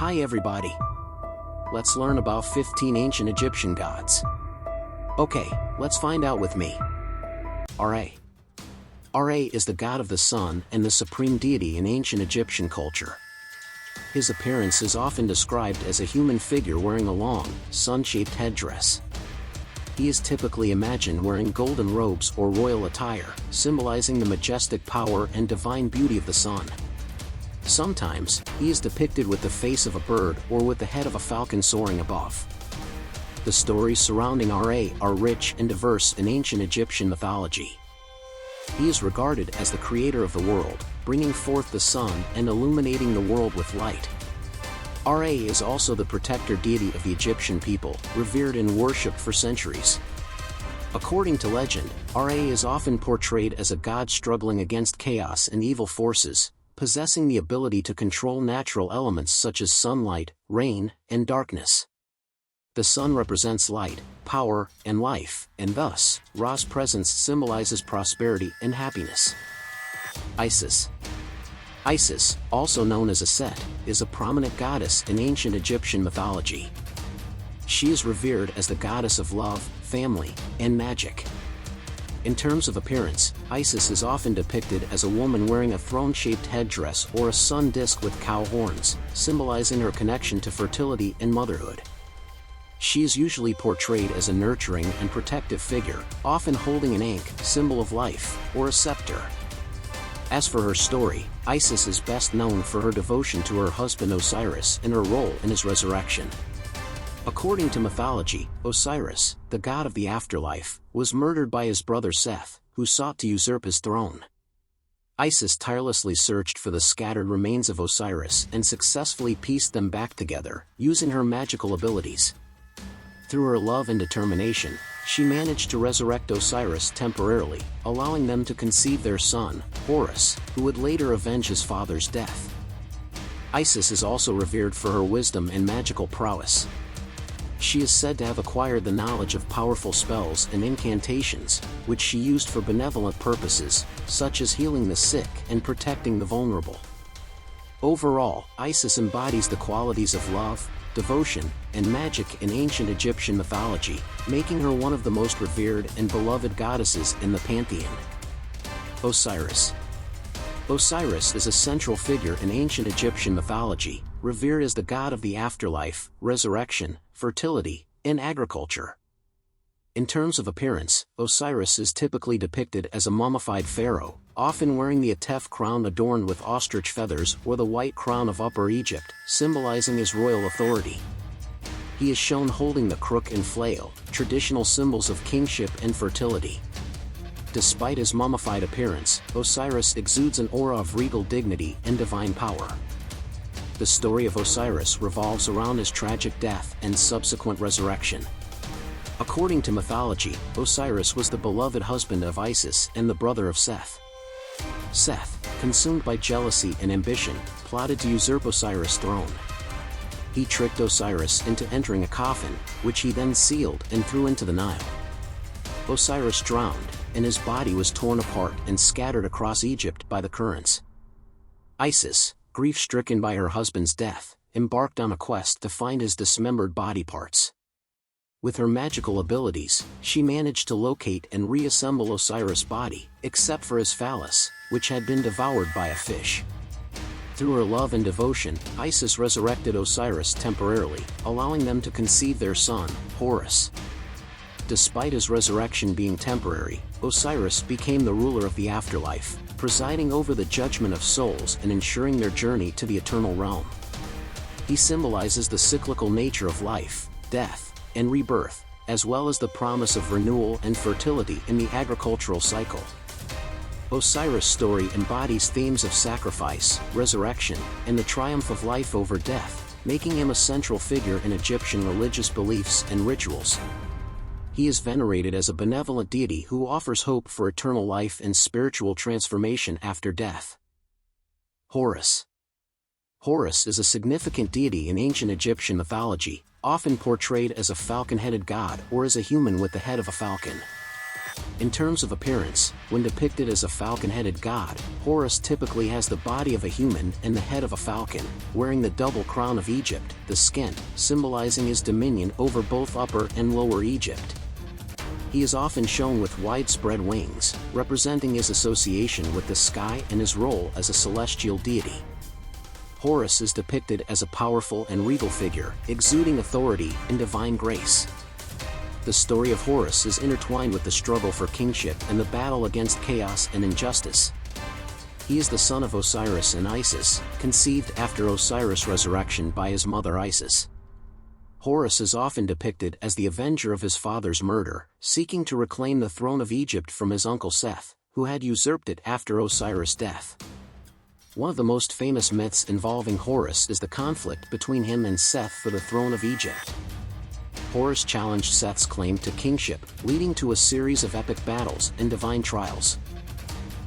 Hi everybody. Let's learn about 15 ancient Egyptian gods. Okay, let's find out with me. Ra. Ra is the god of the sun and the supreme deity in ancient Egyptian culture. His appearance is often described as a human figure wearing a long, sun-shaped headdress. He is typically imagined wearing golden robes or royal attire, symbolizing the majestic power and divine beauty of the sun. Sometimes, he is depicted with the face of a bird or with the head of a falcon soaring above. The stories surrounding Ra are rich and diverse in ancient Egyptian mythology. He is regarded as the creator of the world, bringing forth the sun and illuminating the world with light. Ra is also the protector deity of the Egyptian people, revered and worshipped for centuries. According to legend, Ra is often portrayed as a god struggling against chaos and evil forces, possessing the ability to control natural elements such as sunlight, rain, and darkness. The sun represents light, power, and life, and thus, Ra's presence symbolizes prosperity and happiness. Isis. Isis, also known as Set, is a prominent goddess in ancient Egyptian mythology. She is revered as the goddess of love, family, and magic. In terms of appearance, Isis is often depicted as a woman wearing a throne-shaped headdress or a sun disk with cow horns, symbolizing her connection to fertility and motherhood. She is usually portrayed as a nurturing and protective figure, often holding an ankh, symbol of life, or a scepter. As for her story, Isis is best known for her devotion to her husband Osiris and her role in his resurrection. According to mythology, Osiris, the god of the afterlife, was murdered by his brother Seth, who sought to usurp his throne. Isis tirelessly searched for the scattered remains of Osiris and successfully pieced them back together, using her magical abilities. Through her love and determination, she managed to resurrect Osiris temporarily, allowing them to conceive their son, Horus, who would later avenge his father's death. Isis is also revered for her wisdom and magical prowess. She is said to have acquired the knowledge of powerful spells and incantations, which she used for benevolent purposes, such as healing the sick and protecting the vulnerable. Overall, Isis embodies the qualities of love, devotion, and magic in ancient Egyptian mythology, making her one of the most revered and beloved goddesses in the pantheon. Osiris. Osiris is a central figure in ancient Egyptian mythology, revered as the god of the afterlife, resurrection, fertility, and agriculture. In terms of appearance, Osiris is typically depicted as a mummified pharaoh, often wearing the Atef crown adorned with ostrich feathers or the white crown of Upper Egypt, symbolizing his royal authority. He is shown holding the crook and flail, traditional symbols of kingship and fertility. Despite his mummified appearance, Osiris exudes an aura of regal dignity and divine power. The story of Osiris revolves around his tragic death and subsequent resurrection. According to mythology, Osiris was the beloved husband of Isis and the brother of Seth. Seth, consumed by jealousy and ambition, plotted to usurp Osiris' throne. He tricked Osiris into entering a coffin, which he then sealed and threw into the Nile. Osiris drowned, and his body was torn apart and scattered across Egypt by the currents. Isis, grief-stricken by her husband's death, embarked on a quest to find his dismembered body parts. With her magical abilities, she managed to locate and reassemble Osiris' body, except for his phallus, which had been devoured by a fish. Through her love and devotion, Isis resurrected Osiris temporarily, allowing them to conceive their son, Horus. Despite his resurrection being temporary, Osiris became the ruler of the afterlife, presiding over the judgment of souls and ensuring their journey to the eternal realm. He symbolizes the cyclical nature of life, death, and rebirth, as well as the promise of renewal and fertility in the agricultural cycle. Osiris' story embodies themes of sacrifice, resurrection, and the triumph of life over death, making him a central figure in Egyptian religious beliefs and rituals. He is venerated as a benevolent deity who offers hope for eternal life and spiritual transformation after death. Horus. Horus is a significant deity in ancient Egyptian mythology, often portrayed as a falcon-headed god or as a human with the head of a falcon. In terms of appearance, when depicted as a falcon-headed god, Horus typically has the body of a human and the head of a falcon, wearing the double crown of Egypt, the skent, symbolizing his dominion over both Upper and Lower Egypt. He is often shown with widespread wings, representing his association with the sky and his role as a celestial deity. Horus is depicted as a powerful and regal figure, exuding authority and divine grace. The story of Horus is intertwined with the struggle for kingship and the battle against chaos and injustice. He is the son of Osiris and Isis, conceived after Osiris' resurrection by his mother Isis. Horus is often depicted as the avenger of his father's murder, seeking to reclaim the throne of Egypt from his uncle Seth, who had usurped it after Osiris' death. One of the most famous myths involving Horus is the conflict between him and Seth for the throne of Egypt. Horus challenged Seth's claim to kingship, leading to a series of epic battles and divine trials.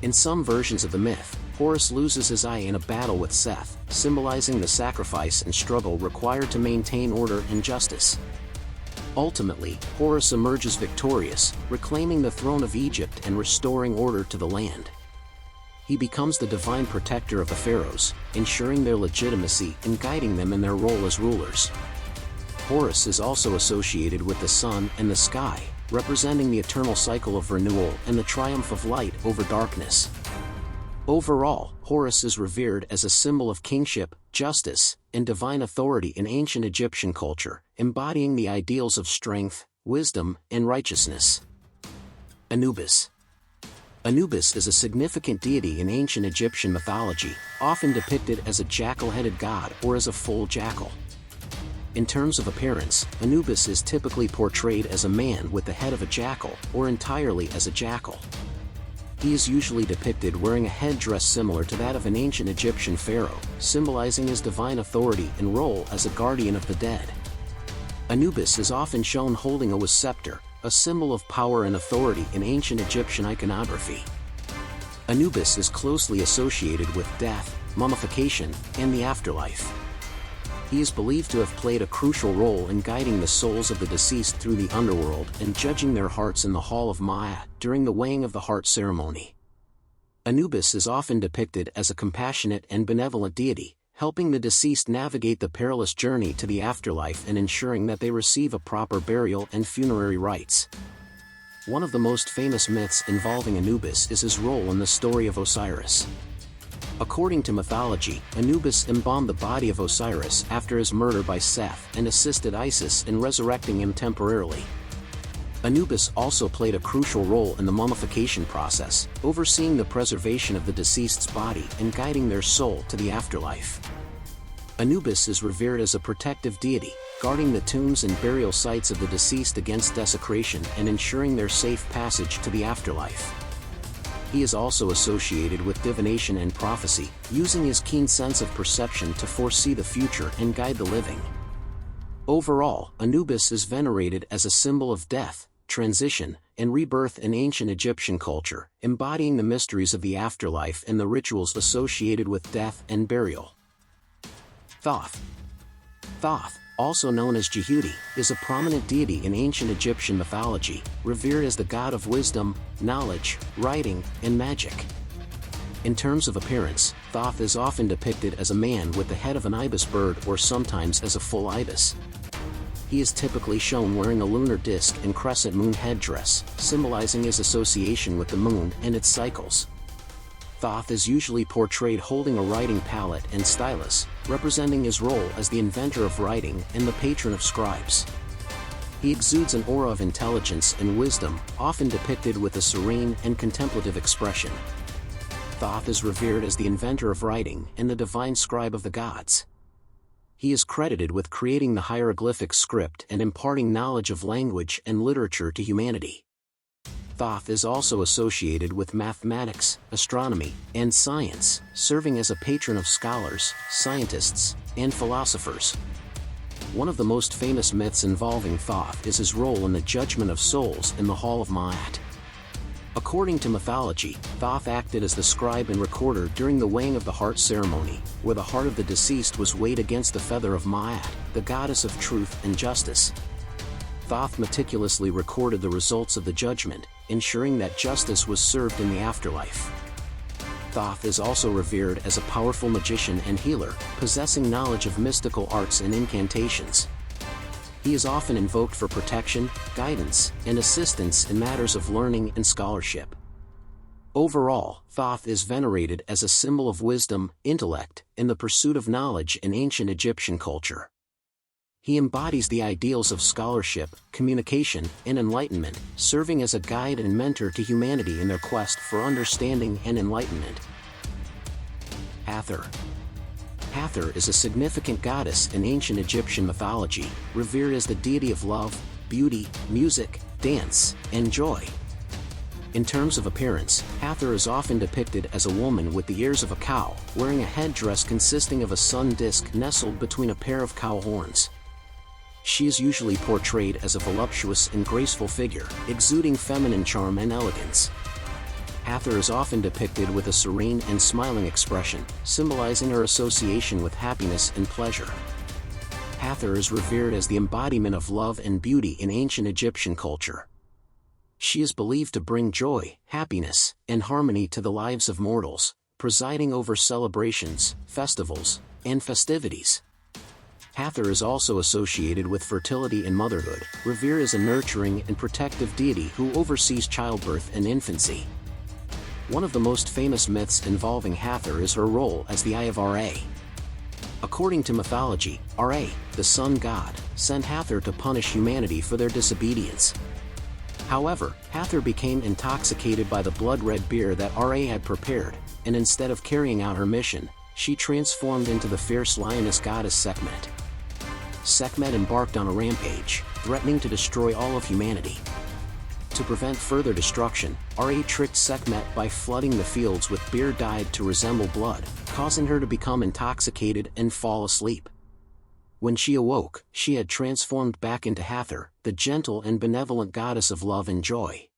In some versions of the myth, Horus loses his eye in a battle with Seth, symbolizing the sacrifice and struggle required to maintain order and justice. Ultimately, Horus emerges victorious, reclaiming the throne of Egypt and restoring order to the land. He becomes the divine protector of the pharaohs, ensuring their legitimacy and guiding them in their role as rulers. Horus is also associated with the sun and the sky, representing the eternal cycle of renewal and the triumph of light over darkness. Overall, Horus is revered as a symbol of kingship, justice, and divine authority in ancient Egyptian culture, embodying the ideals of strength, wisdom, and righteousness. Anubis. Anubis is a significant deity in ancient Egyptian mythology, often depicted as a jackal-headed god or as a full jackal. In terms of appearance, Anubis is typically portrayed as a man with the head of a jackal, or entirely as a jackal. He is usually depicted wearing a headdress similar to that of an ancient Egyptian pharaoh, symbolizing his divine authority and role as a guardian of the dead. Anubis is often shown holding a scepter, a symbol of power and authority in ancient Egyptian iconography. Anubis is closely associated with death, mummification, and the afterlife. He is believed to have played a crucial role in guiding the souls of the deceased through the underworld and judging their hearts in the Hall of Ma'at during the weighing of the heart ceremony. Anubis is often depicted as a compassionate and benevolent deity, helping the deceased navigate the perilous journey to the afterlife and ensuring that they receive a proper burial and funerary rites. One of the most famous myths involving Anubis is his role in the story of Osiris. According to mythology, Anubis embalmed the body of Osiris after his murder by Seth and assisted Isis in resurrecting him temporarily. Anubis also played a crucial role in the mummification process, overseeing the preservation of the deceased's body and guiding their soul to the afterlife. Anubis is revered as a protective deity, guarding the tombs and burial sites of the deceased against desecration and ensuring their safe passage to the afterlife. He is also associated with divination and prophecy, using his keen sense of perception to foresee the future and guide the living. Overall, Anubis is venerated as a symbol of death, transition, and rebirth in ancient Egyptian culture, embodying the mysteries of the afterlife and the rituals associated with death and burial. Thoth. Thoth, also known as Jehudi, is a prominent deity in ancient Egyptian mythology, revered as the god of wisdom, knowledge, writing, and magic. In terms of appearance, Thoth is often depicted as a man with the head of an ibis bird or sometimes as a full ibis. He is typically shown wearing a lunar disk and crescent moon headdress, symbolizing his association with the moon and its cycles. Thoth is usually portrayed holding a writing palette and stylus, representing his role as the inventor of writing and the patron of scribes. He exudes an aura of intelligence and wisdom, often depicted with a serene and contemplative expression. Thoth is revered as the inventor of writing and the divine scribe of the gods. He is credited with creating the hieroglyphic script and imparting knowledge of language and literature to humanity. Thoth is also associated with mathematics, astronomy, and science, serving as a patron of scholars, scientists, and philosophers. One of the most famous myths involving Thoth is his role in the judgment of souls in the Hall of Ma'at. According to mythology, Thoth acted as the scribe and recorder during the weighing of the heart ceremony, where the heart of the deceased was weighed against the feather of Ma'at, the goddess of truth and justice. Thoth meticulously recorded the results of the judgment, ensuring that justice was served in the afterlife. Thoth is also revered as a powerful magician and healer, possessing knowledge of mystical arts and incantations. He is often invoked for protection, guidance, and assistance in matters of learning and scholarship. Overall, Thoth is venerated as a symbol of wisdom, intellect, and the pursuit of knowledge in ancient Egyptian culture. He embodies the ideals of scholarship, communication, and enlightenment, serving as a guide and mentor to humanity in their quest for understanding and enlightenment. Hathor. Hathor is a significant goddess in ancient Egyptian mythology, revered as the deity of love, beauty, music, dance, and joy. In terms of appearance, Hathor is often depicted as a woman with the ears of a cow, wearing a headdress consisting of a sun disk nestled between a pair of cow horns. She is usually portrayed as a voluptuous and graceful figure, exuding feminine charm and elegance. Hathor is often depicted with a serene and smiling expression, symbolizing her association with happiness and pleasure. Hathor is revered as the embodiment of love and beauty in ancient Egyptian culture. She is believed to bring joy, happiness, and harmony to the lives of mortals, presiding over celebrations, festivals, and festivities. Hathor is also associated with fertility and motherhood, revered as a nurturing and protective deity who oversees childbirth and infancy. One of the most famous myths involving Hathor is her role as the Eye of Ra. According to mythology, Ra, the sun god, sent Hathor to punish humanity for their disobedience. However, Hathor became intoxicated by the blood-red beer that Ra had prepared, and instead of carrying out her mission, she transformed into the fierce lioness goddess Sekhmet. Sekhmet embarked on a rampage, threatening to destroy all of humanity. To prevent further destruction, Ra tricked Sekhmet by flooding the fields with beer dyed to resemble blood, causing her to become intoxicated and fall asleep. When she awoke, she had transformed back into Hathor, the gentle and benevolent goddess of love and joy.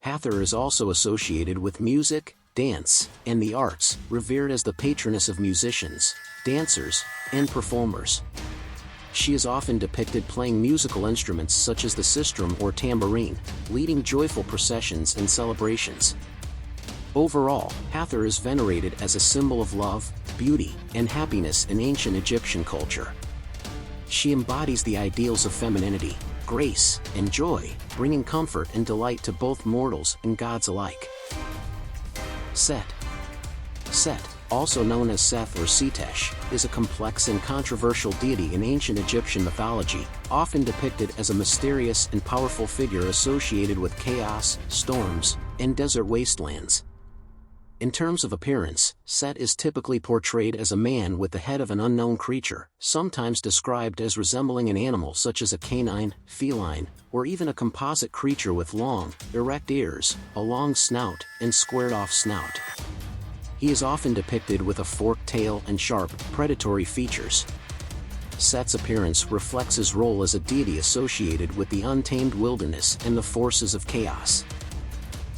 Hathor is also associated with music, dance, and the arts, revered as the patroness of musicians, dancers, and performers. She is often depicted playing musical instruments such as the sistrum or tambourine, leading joyful processions and celebrations. Overall, Hathor is venerated as a symbol of love, beauty, and happiness in ancient Egyptian culture. She embodies the ideals of femininity, grace, and joy, bringing comfort and delight to both mortals and gods alike. Set. Set, also known as Seth or Setesh, is a complex and controversial deity in ancient Egyptian mythology, often depicted as a mysterious and powerful figure associated with chaos, storms, and desert wastelands. In terms of appearance, Set is typically portrayed as a man with the head of an unknown creature, sometimes described as resembling an animal such as a canine, feline, or even a composite creature with long, erect ears, a long snout, and squared-off snout. He is often depicted with a forked tail and sharp, predatory features. Set's appearance reflects his role as a deity associated with the untamed wilderness and the forces of chaos.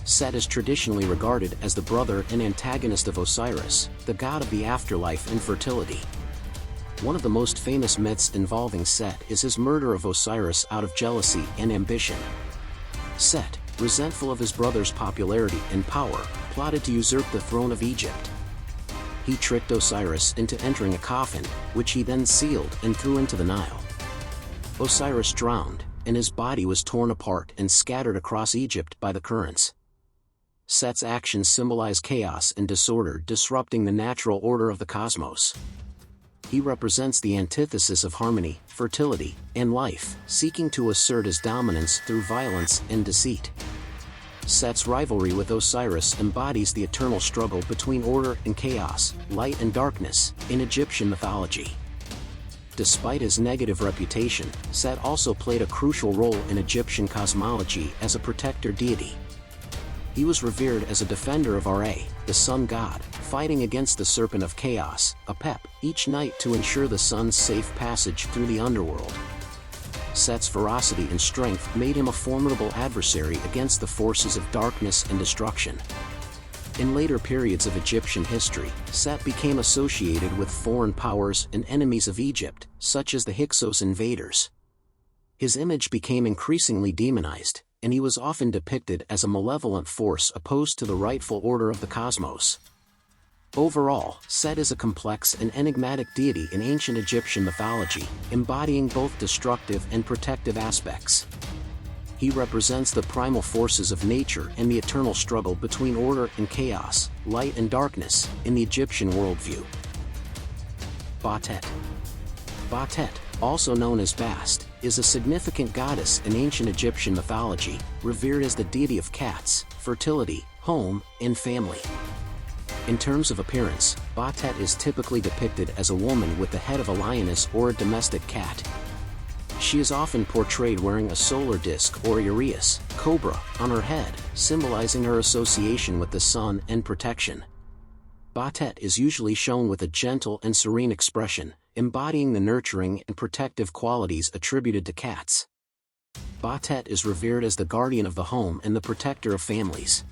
Set is traditionally regarded as the brother and antagonist of Osiris, the god of the afterlife and fertility. One of the most famous myths involving Set is his murder of Osiris out of jealousy and ambition. Set, resentful of his brother's popularity and power, plotted to usurp the throne of Egypt. He tricked Osiris into entering a coffin, which he then sealed and threw into the Nile. Osiris drowned, and his body was torn apart and scattered across Egypt by the currents. Set's actions symbolize chaos and disorder, disrupting the natural order of the cosmos. He represents the antithesis of harmony, fertility, and life, seeking to assert his dominance through violence and deceit. Set's rivalry with Osiris embodies the eternal struggle between order and chaos, light and darkness, in Egyptian mythology. Despite his negative reputation, Set also played a crucial role in Egyptian cosmology as a protector deity. He was revered as a defender of Ra, the sun god, fighting against the serpent of chaos, Apep, each night to ensure the sun's safe passage through the underworld. Set's ferocity and strength made him a formidable adversary against the forces of darkness and destruction. In later periods of Egyptian history, Set became associated with foreign powers and enemies of Egypt, such as the Hyksos invaders. His image became increasingly demonized, and he was often depicted as a malevolent force opposed to the rightful order of the cosmos. Overall, Set is a complex and enigmatic deity in ancient Egyptian mythology, embodying both destructive and protective aspects. He represents the primal forces of nature and the eternal struggle between order and chaos, light and darkness, in the Egyptian worldview. Batet. Batet, also known as Bast, is a significant goddess in ancient Egyptian mythology, revered as the deity of cats, fertility, home, and family. In terms of appearance, Batet is typically depicted as a woman with the head of a lioness or a domestic cat. She is often portrayed wearing a solar disk or uraeus, cobra, on her head, symbolizing her association with the sun and protection. Batet is usually shown with a gentle and serene expression, embodying the nurturing and protective qualities attributed to cats. Batet is revered as the guardian of the home and the protector of families.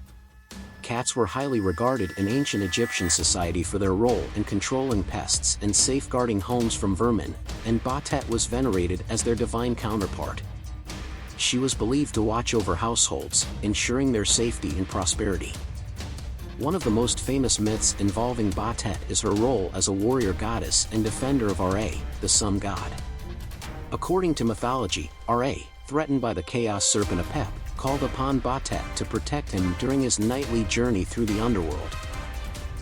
Cats were highly regarded in ancient Egyptian society for their role in controlling pests and safeguarding homes from vermin, and Batet was venerated as their divine counterpart. She was believed to watch over households, ensuring their safety and prosperity. One of the most famous myths involving Batet is her role as a warrior goddess and defender of Ra, the sun god. According to mythology, Ra, threatened by the chaos serpent Apep, called upon Batet to protect him during his nightly journey through the underworld.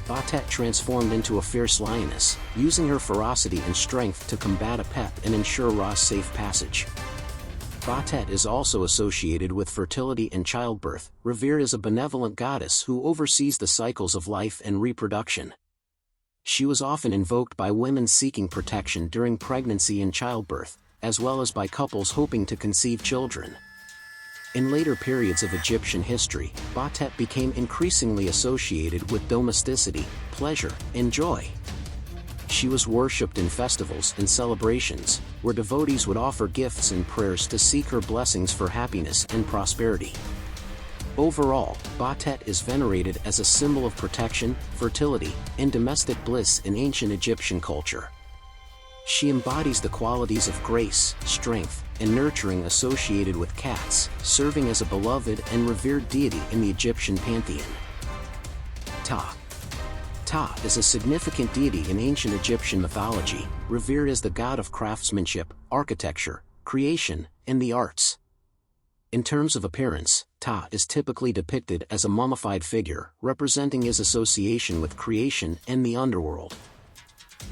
Batet transformed into a fierce lioness, using her ferocity and strength to combat Apep and ensure Ra's safe passage. Batet is also associated with fertility and childbirth, revered as a benevolent goddess who oversees the cycles of life and reproduction. She was often invoked by women seeking protection during pregnancy and childbirth, as well as by couples hoping to conceive children. In later periods of Egyptian history, Batet became increasingly associated with domesticity, pleasure, and joy. She was worshipped in festivals and celebrations, where devotees would offer gifts and prayers to seek her blessings for happiness and prosperity. Overall, Batet is venerated as a symbol of protection, fertility, and domestic bliss in ancient Egyptian culture. She embodies the qualities of grace, strength, and nurturing associated with cats, serving as a beloved and revered deity in the Egyptian pantheon. Thoth. Thoth is a significant deity in ancient Egyptian mythology, revered as the god of craftsmanship, architecture, creation, and the arts. In terms of appearance, Thoth is typically depicted as a mummified figure, representing his association with creation and the underworld.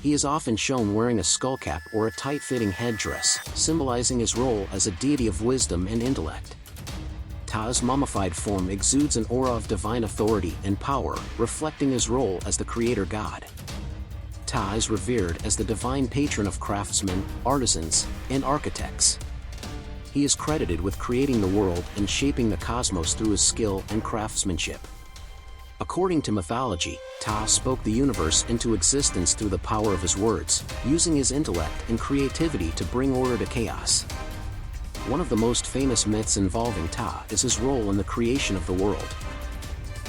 He is often shown wearing a skullcap or a tight-fitting headdress, symbolizing his role as a deity of wisdom and intellect. Thoth's mummified form exudes an aura of divine authority and power, reflecting his role as the creator god. Thoth is revered as the divine patron of craftsmen, artisans, and architects. He is credited with creating the world and shaping the cosmos through his skill and craftsmanship. According to mythology, Thoth spoke the universe into existence through the power of his words, using his intellect and creativity to bring order to chaos. One of the most famous myths involving Thoth is his role in the creation of the world.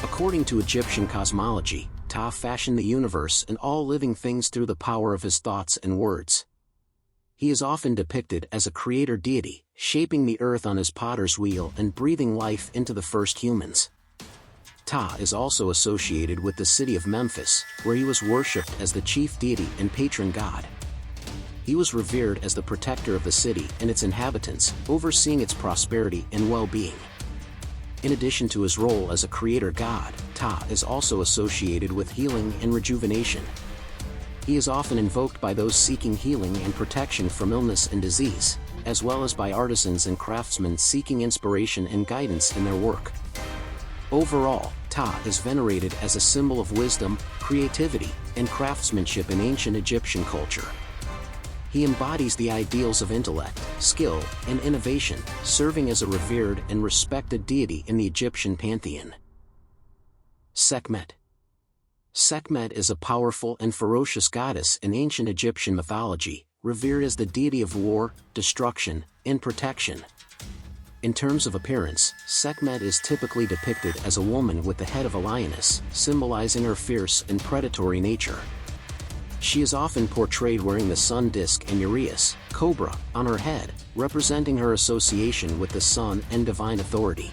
According to Egyptian cosmology, Thoth fashioned the universe and all living things through the power of his thoughts and words. He is often depicted as a creator deity, shaping the earth on his potter's wheel and breathing life into the first humans. Thoth is also associated with the city of Memphis, where he was worshipped as the chief deity and patron god. He was revered as the protector of the city and its inhabitants, overseeing its prosperity and well-being. In addition to his role as a creator god, Thoth is also associated with healing and rejuvenation. He is often invoked by those seeking healing and protection from illness and disease, as well as by artisans and craftsmen seeking inspiration and guidance in their work. Overall, Thoth is venerated as a symbol of wisdom, creativity, and craftsmanship in ancient Egyptian culture. He embodies the ideals of intellect, skill, and innovation, serving as a revered and respected deity in the Egyptian pantheon. Sekhmet. Sekhmet is a powerful and ferocious goddess in ancient Egyptian mythology, revered as the deity of war, destruction, and protection. In terms of appearance, Sekhmet is typically depicted as a woman with the head of a lioness, symbolizing her fierce and predatory nature. She is often portrayed wearing the sun disk and uraeus, cobra, on her head, representing her association with the sun and divine authority.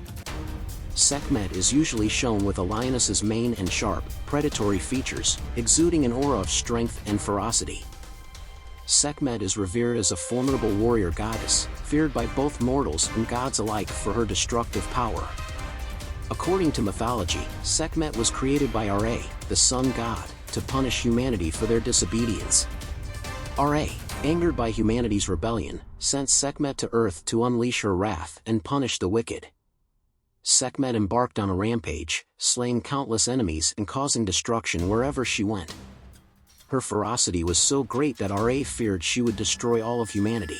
Sekhmet is usually shown with a lioness's mane and sharp, predatory features, exuding an aura of strength and ferocity. Sekhmet is revered as a formidable warrior goddess, feared by both mortals and gods alike for her destructive power. According to mythology, Sekhmet was created by Ra, the sun god, to punish humanity for their disobedience. Ra, angered by humanity's rebellion, sent Sekhmet to Earth to unleash her wrath and punish the wicked. Sekhmet embarked on a rampage, slaying countless enemies and causing destruction wherever she went. Her ferocity was so great that Ra feared she would destroy all of humanity.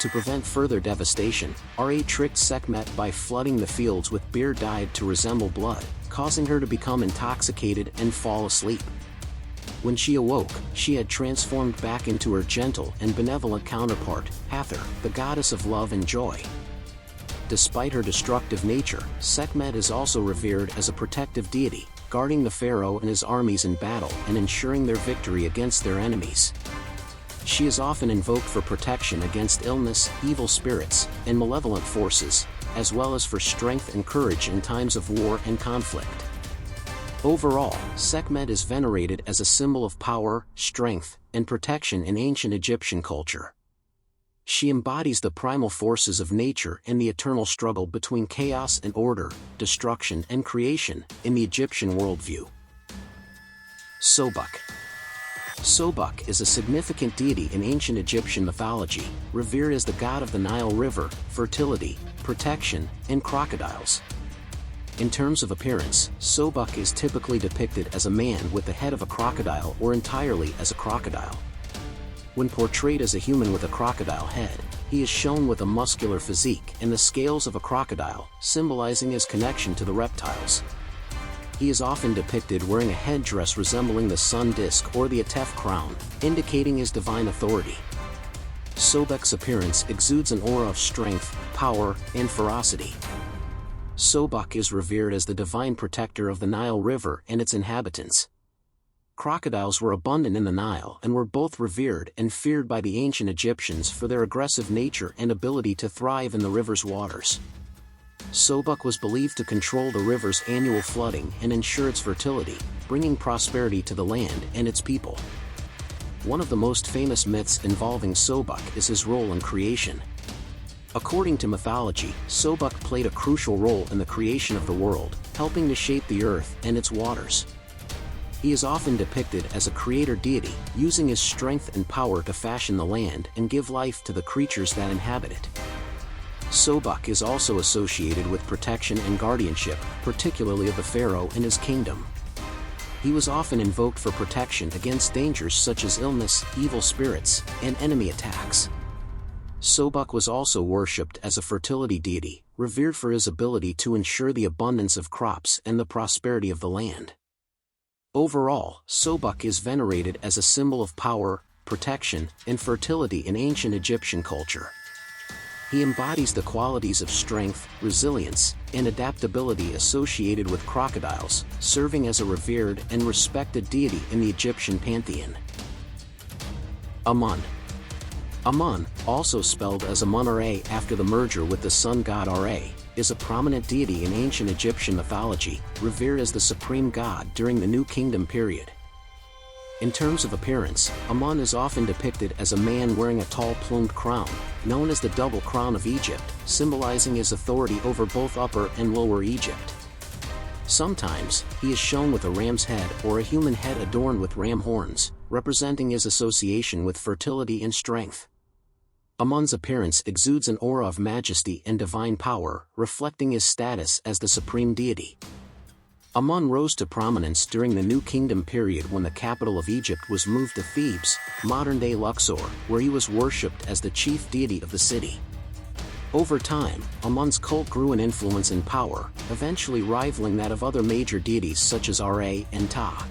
To prevent further devastation, Ra tricked Sekhmet by flooding the fields with beer dyed to resemble blood, causing her to become intoxicated and fall asleep. When she awoke, she had transformed back into her gentle and benevolent counterpart, Hathor, the goddess of love and joy. Despite her destructive nature, Sekhmet is also revered as a protective deity, guarding the pharaoh and his armies in battle and ensuring their victory against their enemies. She is often invoked for protection against illness, evil spirits, and malevolent forces, as well as for strength and courage in times of war and conflict. Overall, Sekhmet is venerated as a symbol of power, strength, and protection in ancient Egyptian culture. She embodies the primal forces of nature and the eternal struggle between chaos and order, destruction and creation, in the Egyptian worldview. Sobuk. Sobuk is a significant deity in ancient Egyptian mythology, revered as the god of the Nile River, fertility, protection, and crocodiles. In terms of appearance, Sobuk is typically depicted as a man with the head of a crocodile or entirely as a crocodile. When portrayed as a human with a crocodile head, he is shown with a muscular physique and the scales of a crocodile, symbolizing his connection to the reptiles. He is often depicted wearing a headdress resembling the sun disk or the Atef crown, indicating his divine authority. Sobuk's appearance exudes an aura of strength, power, and ferocity. Sobuk is revered as the divine protector of the Nile River and its inhabitants. Crocodiles were abundant in the Nile and were both revered and feared by the ancient Egyptians for their aggressive nature and ability to thrive in the river's waters. Sobuk was believed to control the river's annual flooding and ensure its fertility, bringing prosperity to the land and its people. One of the most famous myths involving Sobuk is his role in creation. According to mythology, Sobuk played a crucial role in the creation of the world, helping to shape the earth and its waters. He is often depicted as a creator deity, using his strength and power to fashion the land and give life to the creatures that inhabit it. Sobuk is also associated with protection and guardianship, particularly of the pharaoh and his kingdom. He was often invoked for protection against dangers such as illness, evil spirits, and enemy attacks. Sobuk was also worshipped as a fertility deity, revered for his ability to ensure the abundance of crops and the prosperity of the land. Overall, Sobuk is venerated as a symbol of power, protection, and fertility in ancient Egyptian culture. He embodies the qualities of strength, resilience, and adaptability associated with crocodiles, serving as a revered and respected deity in the Egyptian pantheon. Amun. Amun, also spelled as Amun-Ra after the merger with the sun god Ra, is a prominent deity in ancient Egyptian mythology, revered as the supreme god during the New Kingdom period. In terms of appearance, Amun is often depicted as a man wearing a tall plumed crown, known as the double crown of Egypt, symbolizing his authority over both Upper and Lower Egypt. Sometimes, he is shown with a ram's head or a human head adorned with ram horns, representing his association with fertility and strength. Amun's appearance exudes an aura of majesty and divine power, reflecting his status as the supreme deity. Amun rose to prominence during the New Kingdom period when the capital of Egypt was moved to Thebes, modern-day Luxor, where he was worshipped as the chief deity of the city. Over time, Amun's cult grew in influence and power, eventually rivaling that of other major deities such as Ra and Thoth.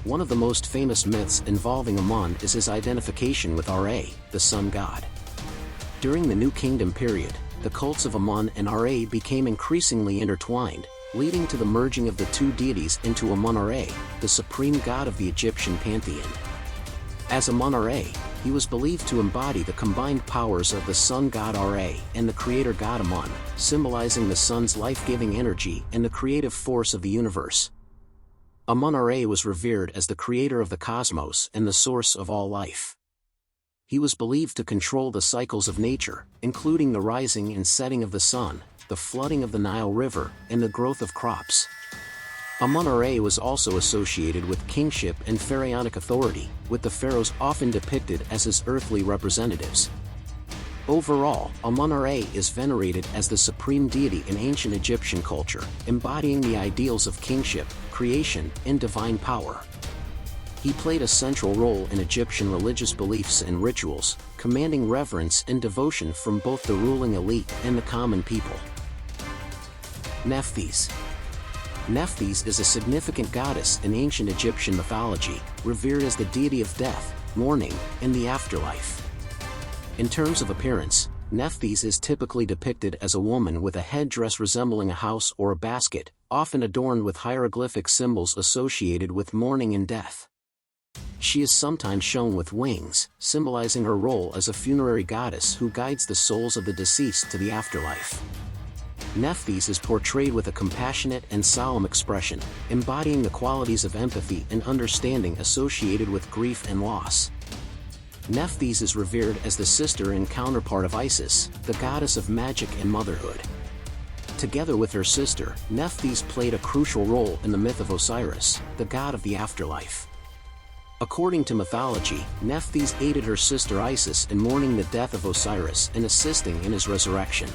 One of the most famous myths involving Amun is his identification with Ra, the sun god. During the New Kingdom period, the cults of Amun and Ra became increasingly intertwined, leading to the merging of the two deities into Amun-Ra, the supreme god of the Egyptian pantheon. As Amun-Ra, he was believed to embody the combined powers of the sun god Ra and the creator god Amun, symbolizing the sun's life-giving energy and the creative force of the universe. Amun-Ra was revered as the creator of the cosmos and the source of all life. He was believed to control the cycles of nature, including the rising and setting of the sun, the flooding of the Nile River, and the growth of crops. Amun-Ra was also associated with kingship and pharaonic authority, with the pharaohs often depicted as his earthly representatives. Overall, Amun-Ra is venerated as the supreme deity in ancient Egyptian culture, embodying the ideals of kingship, creation, and divine power. He played a central role in Egyptian religious beliefs and rituals, commanding reverence and devotion from both the ruling elite and the common people. Nephthys. Nephthys is a significant goddess in ancient Egyptian mythology, revered as the deity of death, mourning, and the afterlife. In terms of appearance, Nephthys is typically depicted as a woman with a headdress resembling a house or a basket, often adorned with hieroglyphic symbols associated with mourning and death. She is sometimes shown with wings, symbolizing her role as a funerary goddess who guides the souls of the deceased to the afterlife. Nephthys is portrayed with a compassionate and solemn expression, embodying the qualities of empathy and understanding associated with grief and loss. Nephthys is revered as the sister and counterpart of Isis, the goddess of magic and motherhood. Together with her sister, Nephthys played a crucial role in the myth of Osiris, the god of the afterlife. According to mythology, Nephthys aided her sister Isis in mourning the death of Osiris and assisting in his resurrection.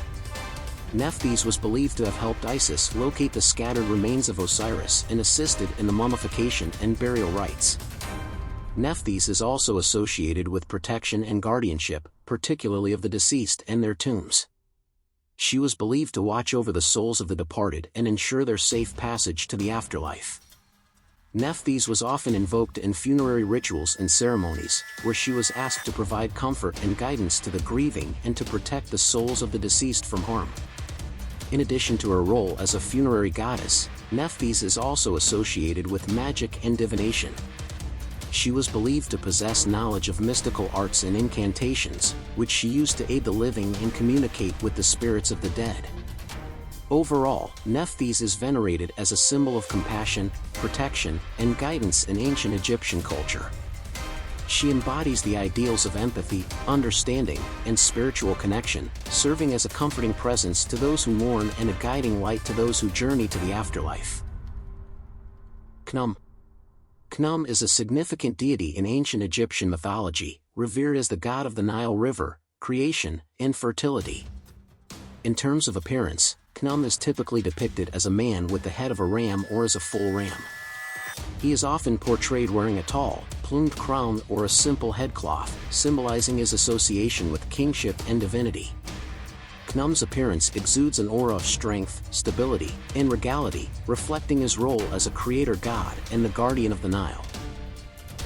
Nephthys was believed to have helped Isis locate the scattered remains of Osiris and assisted in the mummification and burial rites. Nephthys is also associated with protection and guardianship, particularly of the deceased and their tombs. She was believed to watch over the souls of the departed and ensure their safe passage to the afterlife. Nephthys was often invoked in funerary rituals and ceremonies, where she was asked to provide comfort and guidance to the grieving and to protect the souls of the deceased from harm. In addition to her role as a funerary goddess, Nephthys is also associated with magic and divination. She was believed to possess knowledge of mystical arts and incantations, which she used to aid the living and communicate with the spirits of the dead. Overall, Nephthys is venerated as a symbol of compassion, protection, and guidance in ancient Egyptian culture. She embodies the ideals of empathy, understanding, and spiritual connection, serving as a comforting presence to those who mourn and a guiding light to those who journey to the afterlife. Khnum. Khnum is a significant deity in ancient Egyptian mythology, revered as the god of the Nile River, creation, and fertility. In terms of appearance, Khnum is typically depicted as a man with the head of a ram or as a full ram. He is often portrayed wearing a tall, plumed crown or a simple headcloth, symbolizing his association with kingship and divinity. Khnum's appearance exudes an aura of strength, stability, and regality, reflecting his role as a creator god and the guardian of the Nile.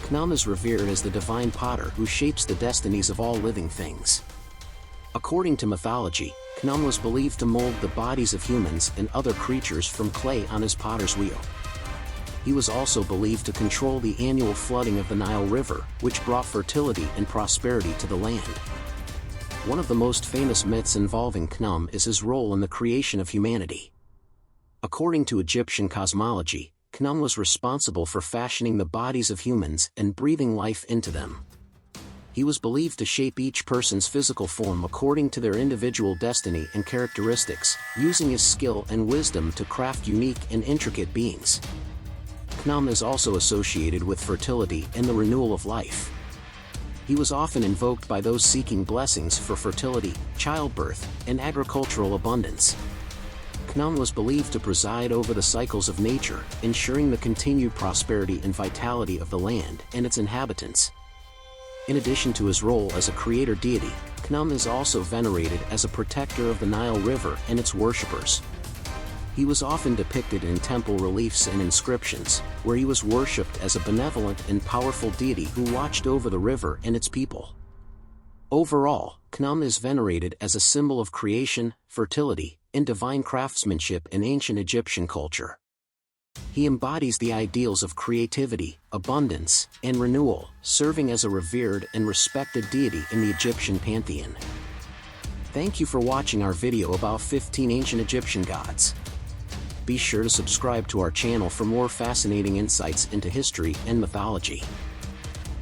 Khnum is revered as the divine potter who shapes the destinies of all living things. According to mythology, Khnum was believed to mold the bodies of humans and other creatures from clay on his potter's wheel. He was also believed to control the annual flooding of the Nile River, which brought fertility and prosperity to the land. One of the most famous myths involving Khnum is his role in the creation of humanity. According to Egyptian cosmology, Khnum was responsible for fashioning the bodies of humans and breathing life into them. He was believed to shape each person's physical form according to their individual destiny and characteristics, using his skill and wisdom to craft unique and intricate beings. Khnum is also associated with fertility and the renewal of life. He was often invoked by those seeking blessings for fertility, childbirth, and agricultural abundance. Khnum was believed to preside over the cycles of nature, ensuring the continued prosperity and vitality of the land and its inhabitants. In addition to his role as a creator deity, Khnum is also venerated as a protector of the Nile River and its worshippers. He was often depicted in temple reliefs and inscriptions, where he was worshipped as a benevolent and powerful deity who watched over the river and its people. Overall, Khnum is venerated as a symbol of creation, fertility, and divine craftsmanship in ancient Egyptian culture. He embodies the ideals of creativity, abundance, and renewal, serving as a revered and respected deity in the Egyptian pantheon. Thank you for watching our video about 15 ancient Egyptian gods. Be sure to subscribe to our channel for more fascinating insights into history and mythology.